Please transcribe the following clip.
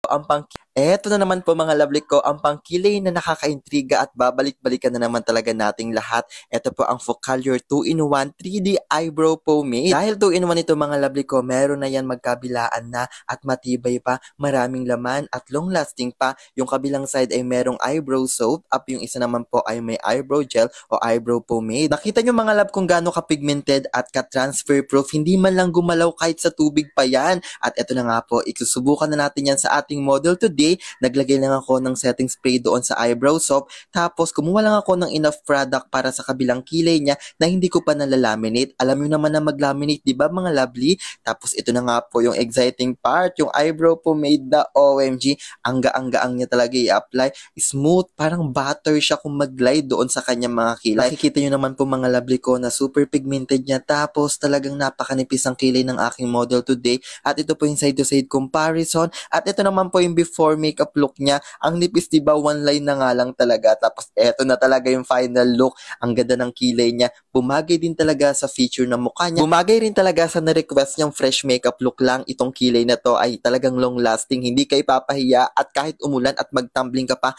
ang eto na naman po mga lovely ko, ang pangkilay na nakakaintriga at babalik-balikan na naman talaga nating lahat. Ito po ang Focallure 2-in-1 3D Eyebrow Pomade. Dahil 2-in-1 ito mga lovely ko, meron na yan magkabilaan na at matibay pa, maraming laman at long-lasting pa. Yung kabilang side ay merong eyebrow soap, up yung isa naman po ay may eyebrow gel o eyebrow pomade. Nakita nyo mga love kung gaano ka-pigmented at ka-transfer proof, hindi man lang gumalaw kahit sa tubig pa yan. At ito na nga po, isusubukan na natin yan sa ating model today. Naglagay lang ako ng setting spray doon sa eyebrow soap. Tapos kumuha lang ako ng enough product para sa kabilang kilay niya na hindi ko pa nalalaminate. Alam nyo naman na mag-laminate, di ba mga lovely? Tapos ito na nga po yung exciting part, yung eyebrow pomade na OMG. Angga-anggaang niya talaga i-apply. Smooth, parang butter siya kung mag-glide doon sa kanyang mga kilay. Nakikita nyo naman po mga lovely ko na super pigmented niya. Tapos talagang napakanipis ang kilay ng aking model today. At ito po yung side-to-side comparison. At ito naman po yung before makeup look niya. Ang nipis, diba? One line na nga lang talaga. Tapos eto na talaga yung final look. Ang ganda ng kilay niya. Bumagay din talaga sa feature ng mukha niya. Bumagay rin talaga sa na-request niyang fresh makeup look lang. Itong kilay na to ay talagang long lasting. Hindi ka ipapahiya at kahit umulan at magtumbling ka pa,